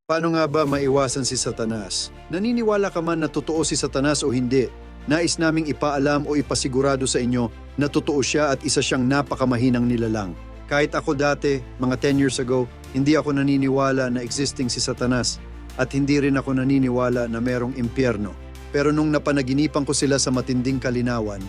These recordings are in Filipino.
Paano nga ba maiwasan si Satanas? Naniniwala ka man na totoo si Satanas o hindi? Nais naming ipaalam o ipasigurado sa inyo na totoo siya at isa siyang napakamahinang nilalang. Kahit ako dati, mga 10 years ago, hindi ako naniniwala na existing si Satanas at hindi rin ako naniniwala na merong impyerno. Pero nung napanaginipan ko sila sa matinding kalinawan,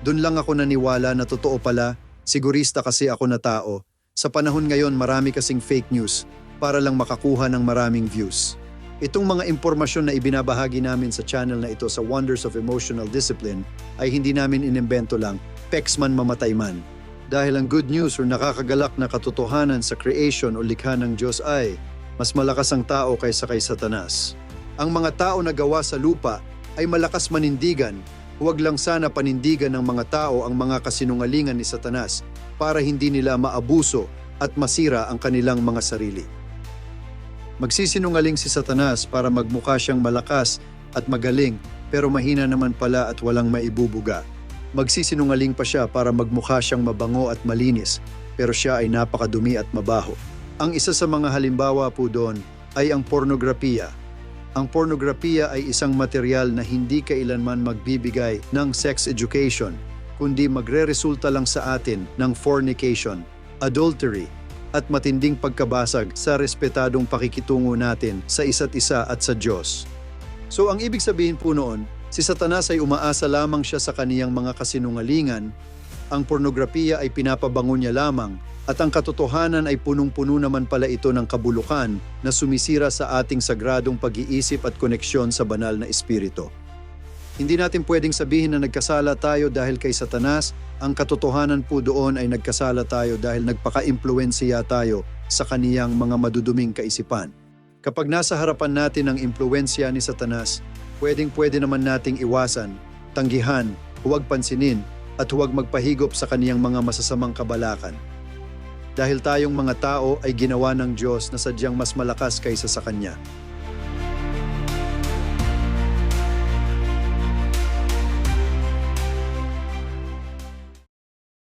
dun lang ako naniwala na totoo pala, sigurista kasi ako na tao. Sa panahon ngayon marami kasing fake news para lang makakuha ng maraming views. Itong mga impormasyon na ibinabahagi namin sa channel na ito sa Wonders of Emotional Discipline ay hindi namin inimbento lang, peks man mamatay man. Dahil ang good news o nakakagalak na katotohanan sa creation o likha ng Diyos ay mas malakas ang tao kaysa kay Satanas. Ang mga tao na gawa sa lupa ay malakas manindigan, huwag lang sana panindigan ng mga tao ang mga kasinungalingan ni Satanas para hindi nila maabuso at masira ang kanilang mga sarili. Magsisinungaling si Satanas para magmukha siyang malakas at magaling pero mahina naman pala at walang maibubuga. Magsisinungaling pa siya para magmukha siyang mabango at malinis pero siya ay napakadumi at mabaho. Ang isa sa mga halimbawa po doon ay ang pornografiya. Ang pornografiya ay isang material na hindi kailanman magbibigay ng sex education kundi magre-resulta lang sa atin ng fornication, adultery, at matinding pagkabasag sa respetadong pakikitungo natin sa isa't isa at sa Diyos. So ang ibig sabihin po noon, si Satanas ay umaasa lamang siya sa kaniyang mga kasinungalingan, ang pornografiya ay pinapabango niya lamang, at ang katotohanan ay punong-puno naman pala ito ng kabulukan na sumisira sa ating sagradong pag-iisip at koneksyon sa banal na espiritu. Hindi natin pwedeng sabihin na nagkasala tayo dahil kay Satanas. Ang katotohanan po doon ay nagkasala tayo dahil nagpaka-impluwensiya tayo sa kaniyang mga maduduming kaisipan. Kapag nasa harapan natin ang impluwensya ni Satanas, pwedeng-pwede naman nating iwasan, tanggihan, huwag pansinin, at huwag magpahigop sa kaniyang mga masasamang kabalakan. Dahil tayong mga tao ay ginawa ng Diyos na sadyang mas malakas kaysa sa Kanya.